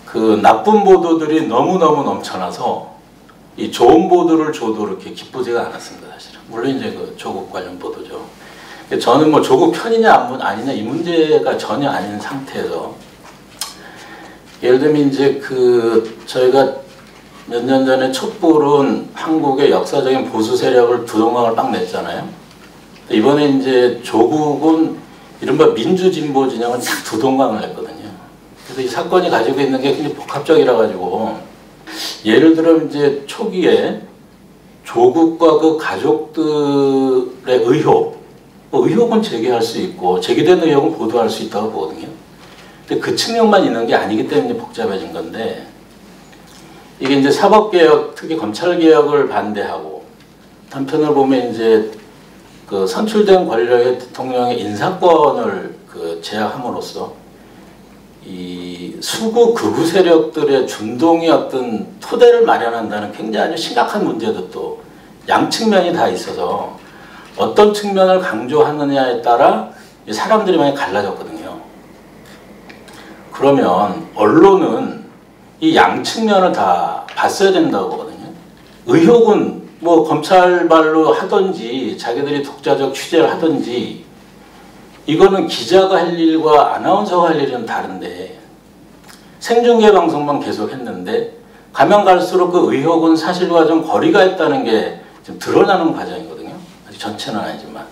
그 나쁜 보도들이 너무너무 넘쳐나서 이 좋은 보도를 줘도 이렇게 기쁘지가 않았습니다. 사실은. 물론 이제 그 조국 관련 보도죠. 저는 뭐 조국 편이냐 아니냐 이 문제가 전혀 아닌 상태에서 예를 들면 이제 그 저희가 몇 년 전에 촛불은 한국의 역사적인 보수 세력을 두 동강을 딱 냈잖아요. 이번에 이제 조국은 이른바 민주진보 진영은 딱 두 동강을 냈거든요. 그래서 이 사건이 가지고 있는 게 굉장히 복합적이라 가지고 예를 들어 이제 초기에 조국과 그 가족들의 의혹은 제기할 수 있고 제기된 의혹은 보도할 수 있다고 보거든요. 근데 그 측면만 있는 게 아니기 때문에 복잡해진 건데 이게 이제 사법개혁, 특히 검찰개혁을 반대하고 한편으로 보면 이제 그 선출된 권력의 대통령의 인사권을 그 제약함으로써 이 수구 극우 세력들의 준동이 어떤 토대를 마련한다는 굉장히 심각한 문제도 또 양측면이 다 있어서 어떤 측면을 강조하느냐에 따라 사람들이 많이 갈라졌거든요. 그러면 언론은 이 양측면을 다 봤어야 된다고 보거든요. 의혹은 뭐 검찰발로 하든지 자기들이 독자적 취재를 하든지 이거는 기자가 할 일과 아나운서가 할 일은 다른데 생중계 방송만 계속 했는데 가면 갈수록 그 의혹은 사실과 좀 거리가 있다는 게 좀 드러나는 과정이거든요. 아직 전체는 아니지만.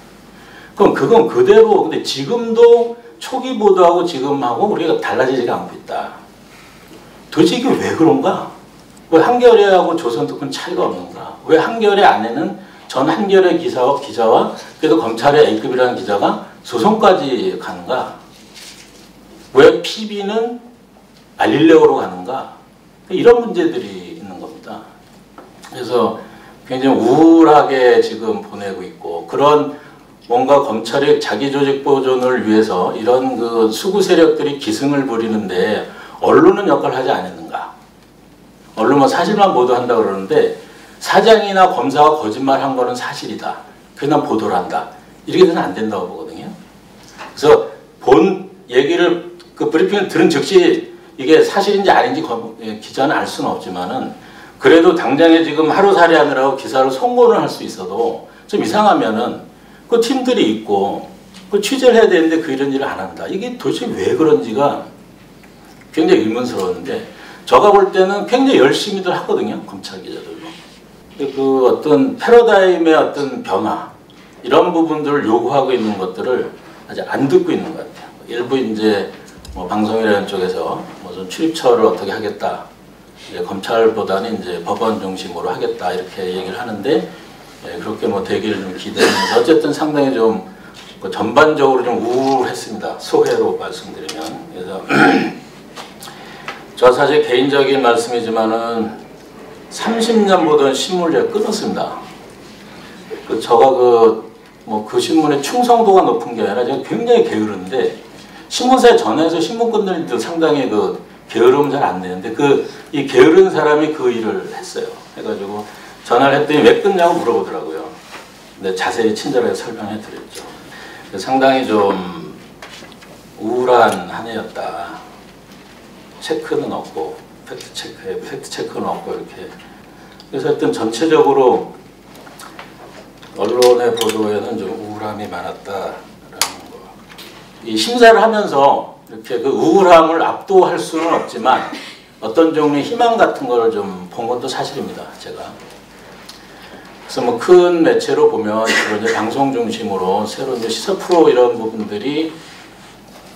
그럼 그건 그대로 근데 지금도 초기 보도하고 지금하고 우리가 달라지지가 않고 있다. 도대체 이게 왜 그런가? 왜 한겨레하고 조선특보는 차이가 없는가? 왜 한겨레 안에는 전 한겨레 기자와 그래도 검찰의 A급이라는 기자가 소송까지 가는가? 왜 PB는 알리려고 가는가? 이런 문제들이 있는 겁니다. 그래서 굉장히 우울하게 지금 보내고 있고, 그런 뭔가 검찰의 자기 조직 보존을 위해서 이런 그 수구 세력들이 기승을 부리는데 언론은 역할을 하지 않았는가? 언론은 사실만 보도한다고 그러는데 사장이나 검사가 거짓말한 거는 사실이다. 그냥 보도를 한다. 이렇게 되면 안 된다고 보거든요. 그래서 본 얘기를 그 브리핑을 들은 즉시 이게 사실인지 아닌지 기자는 알 수는 없지만은 그래도 당장에 지금 하루살이 하느라고 기사를 송고를 할 수 있어도 좀 이상하면은 그 팀들이 있고 그 취재를 해야 되는데 그 이런 일을 안 한다. 이게 도대체 왜 그런지가 굉장히 의문스러운데 제가 볼 때는 굉장히 열심히들 하거든요. 검찰 기자들도. 그 어떤 패러다임의 어떤 변화 이런 부분들을 요구하고 있는 것들을 아직 안 듣고 있는 것 같아요. 일부 이제 뭐 방송이라는 쪽에서 뭐 좀 출입처를 어떻게 하겠다. 이제 검찰보다는 이제 법원 중심으로 하겠다 이렇게 얘기를 하는데 그렇게 뭐 되기를 좀 기대하면서 어쨌든 상당히 좀 전반적으로 좀 우울했습니다. 소회로 말씀드리면. 그래서 저 사실 개인적인 말씀이지만은 30년 보던 신문을 제가 끊었습니다. 저가 그 신문의 충성도가 높은 게 아니라 제가 굉장히 게으른데 신문사에 전화해서 신문 끊는 일도 상당히 게으르면 잘 안 되는데 이 게으른 사람이 그 일을 했어요. 해가지고 전화를 했더니 왜 끊냐고 물어보더라고요. 근데 자세히 친절하게 설명해 드렸죠. 상당히 좀 우울한 한 해였다. 체크는 없고 팩트 체크는 없고 이렇게. 그래서 하여튼 전체적으로 언론의 보도에는 좀 우울함이 많았다라는 거. 이 심사를 하면서 이렇게 그 우울함을 압도할 수는 없지만 어떤 종류의 희망 같은 걸 좀 본 것도 사실입니다. 제가. 그래서 뭐 큰 매체로 보면 그런 이제 방송 중심으로 새로 이제 시사 프로 이런 부분들이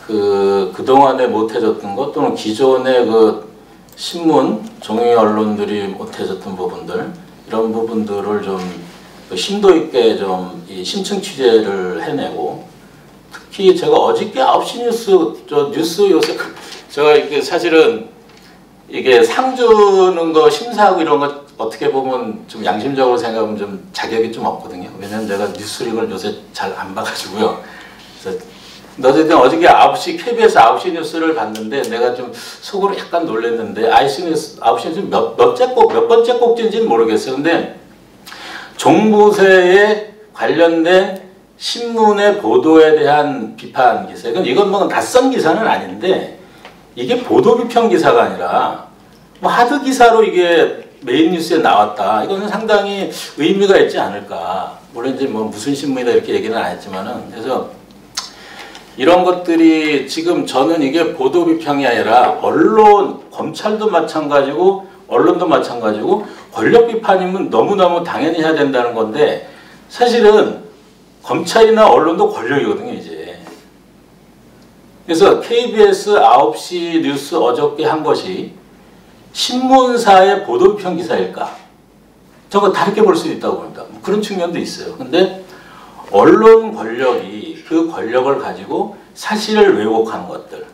그동안에 못해졌던 것 또는 기존의 그 신문, 종이 언론들이 못해졌던 부분들 이런 부분들을 좀 심도 있게 좀 이 심층 취재를 해내고 특히 제가 어저께 9시 뉴스 요새 제가 이게 사실은 이게 상 주는 거 심사하고 이런 거 어떻게 보면 좀 양심적으로 생각하면 좀 자격이 좀 없거든요. 왜냐면 제가 뉴스링을 요새 잘 안 봐가지고요. 그래서 어쨌든 어저께 9시 KBS 9시 뉴스를 봤는데 내가 좀 속으로 약간 놀랐는데 9시 뉴스 몇 번째 꼭지인지는 모르겠어요. 근데 종부세에 관련된 신문의 보도에 대한 비판 기사. 이건 뭐 낯선 기사는 아닌데 이게 보도 비평 기사가 아니라 뭐 하드 기사로 이게 메인 뉴스에 나왔다. 이거는 상당히 의미가 있지 않을까. 물론 이제 뭐 무슨 신문이다 이렇게 얘기는 안 했지만은 그래서 이런 것들이 지금 저는 이게 보도 비평이 아니라 언론, 검찰도 마찬가지고 언론도 마찬가지고 권력 비판이면 너무너무 당연히 해야 된다는 건데 사실은 검찰이나 언론도 권력이거든요, 이제. 그래서 KBS 9시 뉴스 어저께 한 것이 신문사의 보도 비평 기사일까? 저거 다르게 볼 수 있다고 봅니다. 그런 측면도 있어요. 근데 언론 권력이 그 권력을 가지고 사실을 왜곡하는 것들,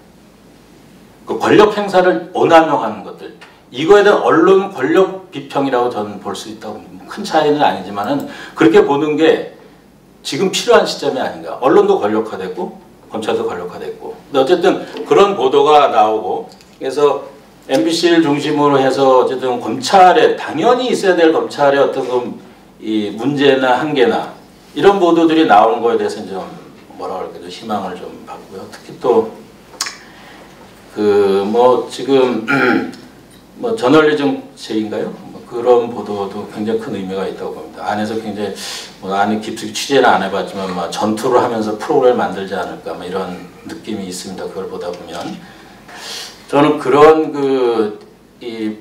그 권력 행사를 오남용하는 것들, 이거에 대한 언론 권력 비평이라고 저는 볼 수 있다고 봅니다. 큰 차이는 아니지만은 그렇게 보는 게 지금 필요한 시점이 아닌가. 언론도 권력화됐고 검찰도 권력화됐고. 근데 어쨌든 그런 보도가 나오고 그래서 MBC를 중심으로 해서 어쨌든 검찰에 당연히 있어야 될 검찰의 어떤 이 문제나 한계나 이런 보도들이 나오는 거에 대해서 좀 뭐라 그럴까 좀 희망을 좀 받고요. 특히 또 그 뭐 지금 뭐 저널리즘제인가요? 뭐 그런 보도도 굉장히 큰 의미가 있다고 봅니다. 안에서 굉장히 뭐 안에 깊숙이 취재는 안 해봤지만 뭐 전투를 하면서 프로그램을 만들지 않을까 뭐 이런 느낌이 있습니다. 그걸 보다 보면 저는 그런 이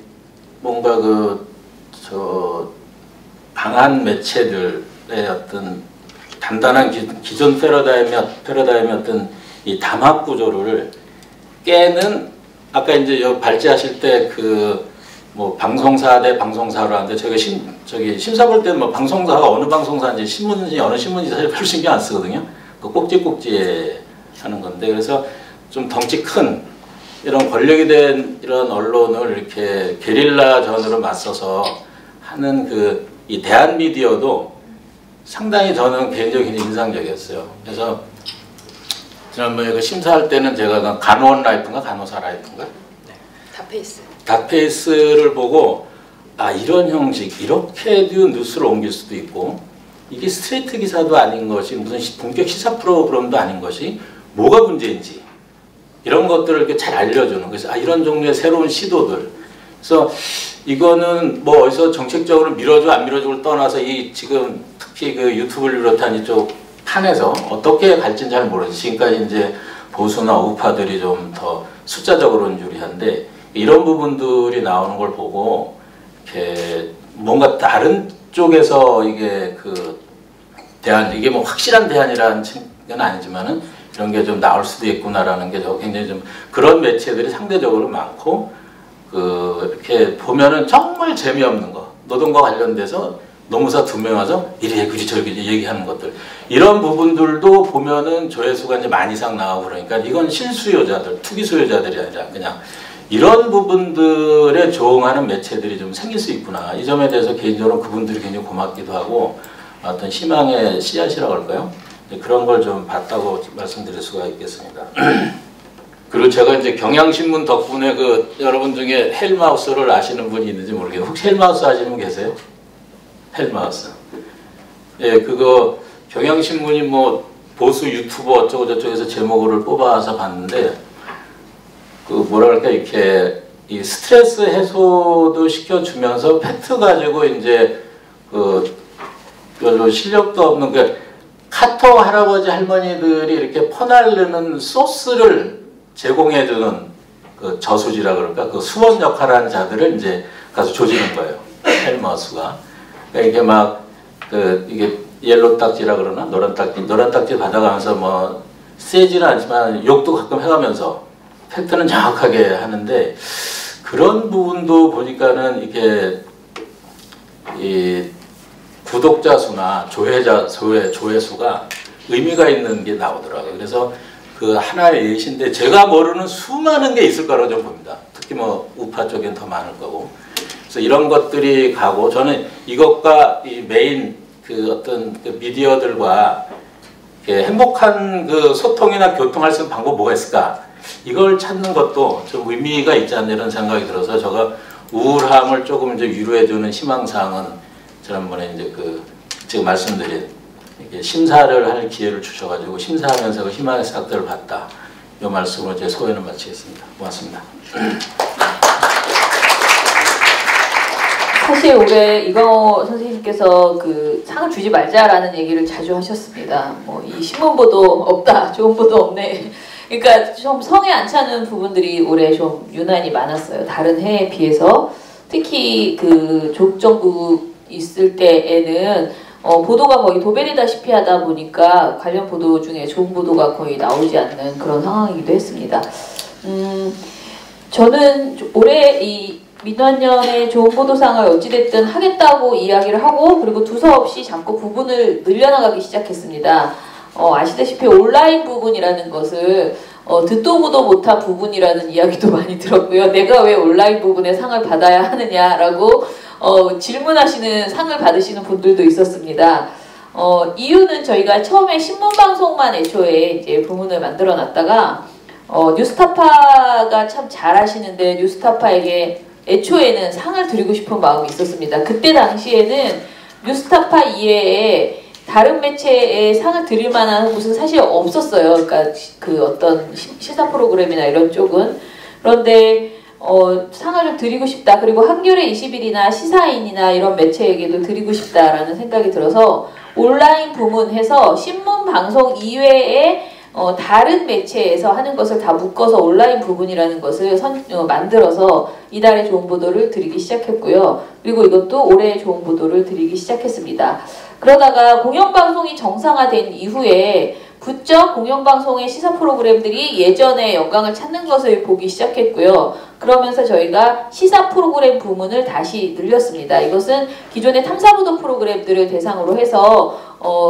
뭔가 방한 매체들의 어떤 단단한 기존 패러다임의 어떤 이 담합 구조를 깨는 아까 이제 여기 발제하실 때 뭐 방송사 대 방송사로 하는데 저희가 심사 볼 때는 뭐 방송사가 어느 방송사인지 신문인지 어느 신문인지 사실 별로 신경 안 쓰거든요. 그 꼭지꼭지에 하는 건데 그래서 좀 덩치 큰 이런 권력이 된 이런 언론을 이렇게 게릴라전으로 맞서서 하는 그 이 대한 미디어도 상당히 저는 개인적으로 인상적이었어요. 그래서 지난번에 그 심사할 때는 제가 간호원 라이프인가 간호사 라이프인가? 네. 닷페이스. 닷페이스를 보고 아 이런 형식 이렇게도 뉴스를 옮길 수도 있고 이게 스트레이트 기사도 아닌 것이 무슨 본격 시사 프로그램도 아닌 것이 뭐가 문제인지 이런 것들을 이렇게 잘 알려주는 그래서 아 이런 종류의 새로운 시도들 그래서 이거는 뭐 어디서 정책적으로 밀어줘 안 밀어줘를 떠나서 이 지금 특히 그 유튜브를 비롯한 이쪽 판에서 어떻게 갈지는 잘 모르겠어요. 지금까지 이제 보수나 우파들이 좀 더 숫자적으로는 유리한데 이런 부분들이 나오는 걸 보고 이렇게 뭔가 다른 쪽에서 이게 그 대안 이게 뭐 확실한 대안이라는 건 아니지만은 이런 게 좀 나올 수도 있구나라는 게 저 굉장히 좀 그런 매체들이 상대적으로 많고 그 이렇게 보면은 정말 재미없는 거 노동과 관련돼서 노무사 2명 와서 이리 저리 얘기하는 것들 이런 부분들도 보면은 조회수가 이제 10,000 이상 나오고 그러니까 이건 실수요자들 투기 수요자들이 아니라 그냥 이런 부분들에 조응하는 매체들이 좀 생길 수 있구나 이 점에 대해서 개인적으로 그분들이 굉장히 고맙기도 하고 어떤 희망의 씨앗이라고 할까요? 그런 걸 좀 봤다고 말씀드릴 수가 있겠습니다. 그리고 제가 이제 경향신문 덕분에 그 여러분 중에 헬마우스를 아시는 분이 있는지 모르겠어요. 혹시 헬마우스 아시는 분 계세요? 헬마우스. 예, 그거 경향신문이 뭐 보수 유튜버 어쩌고 저쩌고해서 제목을 뽑아서 봤는데 그 뭐라 그럴까 이렇게 이 스트레스 해소도 시켜주면서 팩트 가지고 이제 그 별로 실력도 없는 그 카톡 할아버지 할머니들이 이렇게 퍼날르는 소스를 제공해주는 그 저수지라 그럴까 그 수원 역할하는 자들을 이제 가서 조지는 거예요. 헬마우스가. 그러니까 이게 막 그 이게 옐로 딱지라 그러나 노란 딱지 받아가면서 뭐 세지는 않지만 욕도 가끔 해가면서 팩트는 정확하게 하는데 그런 부분도 보니까는 이게 이 구독자 수나 조회수가 의미가 있는 게 나오더라고요. 그래서 그 하나의 예시인데 제가 모르는 수많은 게 있을 거라고 좀 봅니다. 특히 뭐 우파 쪽엔 더 많을 거고. 그래서 이런 것들이 가고 저는 이것과 이 메인 그 어떤 그 미디어들과 행복한 그 소통이나 교통할 수 있는 방법 뭐가 있을까? 이걸 찾는 것도 좀 의미가 있지 않나 이런 생각이 들어서 제가 우울함을 조금 이제 위로해주는 희망사항은 지난번에 이제 그 지금 말씀드린 이게 심사를 할 기회를 주셔가지고 심사하면서 그 희망의 싹들을 봤다. 이 말씀으로 제 소회는 마치겠습니다. 고맙습니다. 사실 올해 이광호 선생님께서 그 상을 주지 말자라는 얘기를 자주 하셨습니다. 뭐 이 신문보도 없다, 좋은 보도 없네. 그러니까 좀 성에 안 차는 부분들이 올해 좀 유난히 많았어요. 다른 해에 비해서 특히 그 조정국 있을 때에는 보도가 거의 도배되다시피 하다 보니까 관련 보도 중에 좋은 보도가 거의 나오지 않는 그런 상황이기도 했습니다. 저는 올해 이 민원연의 좋은 보도상을 어찌됐든 하겠다고 이야기를 하고 그리고 두서없이 자꾸 부분을 늘려나가기 시작했습니다. 아시다시피 온라인 부분이라는 것을 듣도 보도 못한 부분이라는 이야기도 많이 들었고요. 내가 왜 온라인 부분에 상을 받아야 하느냐라고 질문하시는 상을 받으시는 분들도 있었습니다. 이유는 저희가 처음에 신문방송만 애초에 이제 부문을 만들어 놨다가 뉴스타파가 참 잘하시는데 뉴스타파에게 애초에는 상을 드리고 싶은 마음이 있었습니다. 그때 당시에는 뉴스타파 이외에 다른 매체에 상을 드릴 만한 곳은 사실 없었어요. 그러니까 그 어떤 시사 프로그램이나 이런 쪽은. 그런데 상을 좀 드리고 싶다. 그리고 한겨레 20일이나 시사인이나 이런 매체에게도 드리고 싶다라는 생각이 들어서 온라인 부문해서 신문 방송 이외에 다른 매체에서 하는 것을 다 묶어서 온라인 부분이라는 것을 만들어서 이달의 좋은 보도를 드리기 시작했고요. 그리고 이것도 올해의 좋은 보도를 드리기 시작했습니다. 그러다가 공영방송이 정상화된 이후에 부쩍 공영방송의 시사 프로그램들이 예전의 영광을 찾는 것을 보기 시작했고요. 그러면서 저희가 시사 프로그램 부문을 다시 늘렸습니다. 이것은 기존의 탐사보도 프로그램들을 대상으로 해서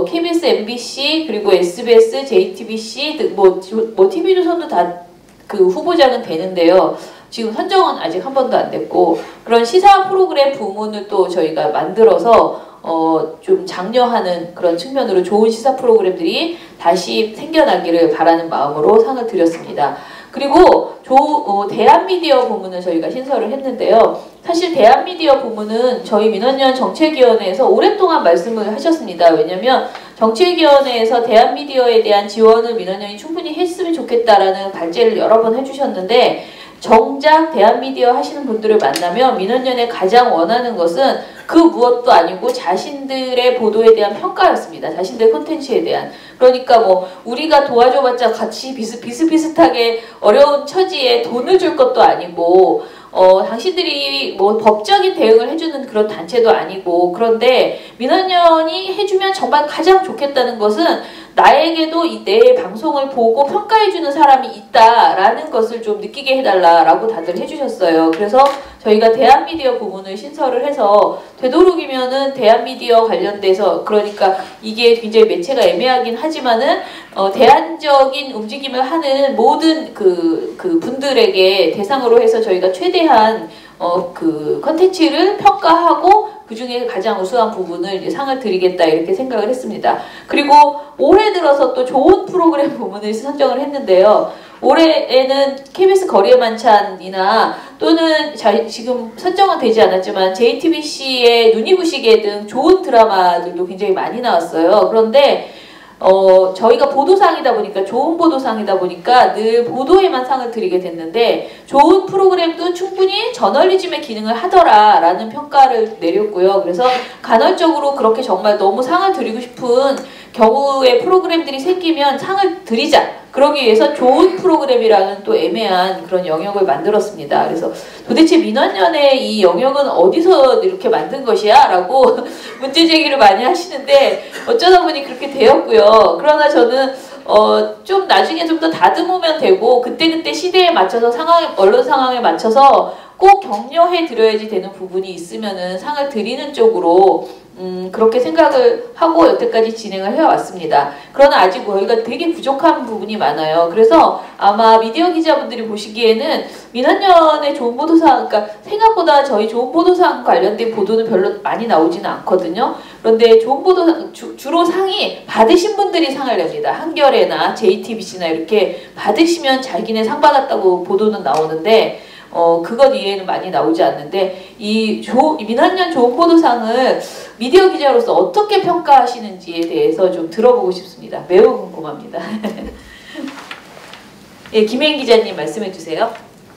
KBS, MBC, 그리고 SBS, JTBC, 뭐 TV조선도 다 그 후보작은 되는데요. 지금 선정은 아직 한 번도 안 됐고 그런 시사 프로그램 부문을 또 저희가 만들어서 좀 장려하는 그런 측면으로 좋은 시사 프로그램들이 다시 생겨나기를 바라는 마음으로 상을 드렸습니다. 그리고 대한미디어 부문을 저희가 신설을 했는데요. 사실 대한미디어 부문은 저희 민원연 정책위원회에서 오랫동안 말씀을 하셨습니다. 왜냐하면 정책위원회에서 대한미디어에 대한 지원을 민원연이 충분히 했으면 좋겠다라는 발제를 여러 번 해주셨는데 정작 대한미디어 하시는 분들을 만나면 민원연에 가장 원하는 것은 그 무엇도 아니고 자신들의 보도에 대한 평가였습니다. 자신들 콘텐츠에 대한. 그러니까 뭐 우리가 도와줘봤자 같이 비슷비슷하게 어려운 처지에 돈을 줄 것도 아니고 당신들이 뭐 법적인 대응을 해주는 그런 단체도 아니고 그런데 민원연이 해주면 정말 가장 좋겠다는 것은 나에게도 내 방송을 보고 평가해주는 사람이 있다라는 것을 좀 느끼게 해달라라고 다들 해주셨어요. 그래서 저희가 대한미디어 부문을 신설을 해서 되도록이면은 대한미디어 관련돼서 그러니까 이게 굉장히 매체가 애매하긴 하지만은 대안적인 움직임을 하는 모든 그 분들에게 대상으로 해서 저희가 최대한 그 컨텐츠를 평가하고 그 중에 가장 우수한 부분을 이제 상을 드리겠다 이렇게 생각을 했습니다. 그리고 올해 들어서 또 좋은 프로그램 부문을 선정을 했는데요. 올해에는 KBS 거리의 만찬이나 또는 지금 선정은 되지 않았지만 JTBC의 눈이 부시게 등 좋은 드라마들도 굉장히 많이 나왔어요. 그런데 저희가 보도상이다 보니까 좋은 보도상이다 보니까 늘 보도에만 상을 드리게 됐는데 좋은 프로그램도 충분히 저널리즘의 기능을 하더라라는 평가를 내렸고요. 그래서 간헐적으로 그렇게 정말 너무 상을 드리고 싶은 경우의 프로그램들이 생기면 상을 드리자. 그러기 위해서 좋은 프로그램이라는 또 애매한 그런 영역을 만들었습니다. 그래서 도대체 민원연의 이 영역은 어디서 이렇게 만든 것이야? 라고 문제 제기를 많이 하시는데 어쩌다 보니 그렇게 되었고요. 그러나 저는 좀 나중에 좀 더 다듬으면 되고 그때그때 시대에 맞춰서 언론 상황에 맞춰서 꼭 격려해 드려야지 되는 부분이 있으면은 상을 드리는 쪽으로 그렇게 생각을 하고 여태까지 진행을 해왔습니다. 그러나 아직 저희가 되게 부족한 부분이 많아요. 그래서 아마 미디어 기자분들이 보시기에는 민원연의 좋은 보도상, 그러니까 생각보다 저희 좋은 보도상 관련된 보도는 별로 많이 나오지는 않거든요. 그런데 좋은 보도상, 주로 상이 받으신 분들이 상을 냅니다. 한겨레나 JTBC나 이렇게 받으시면 자기네 상 받았다고 보도는 나오는데 그것 이외에는 많이 나오지 않는데 이 민원연 좋은 보도상을 미디어 기자로서 어떻게 평가하시는지에 대해서 좀 들어보고 싶습니다. 매우 궁금합니다. 예, 김혜인 기자님 말씀해 주세요.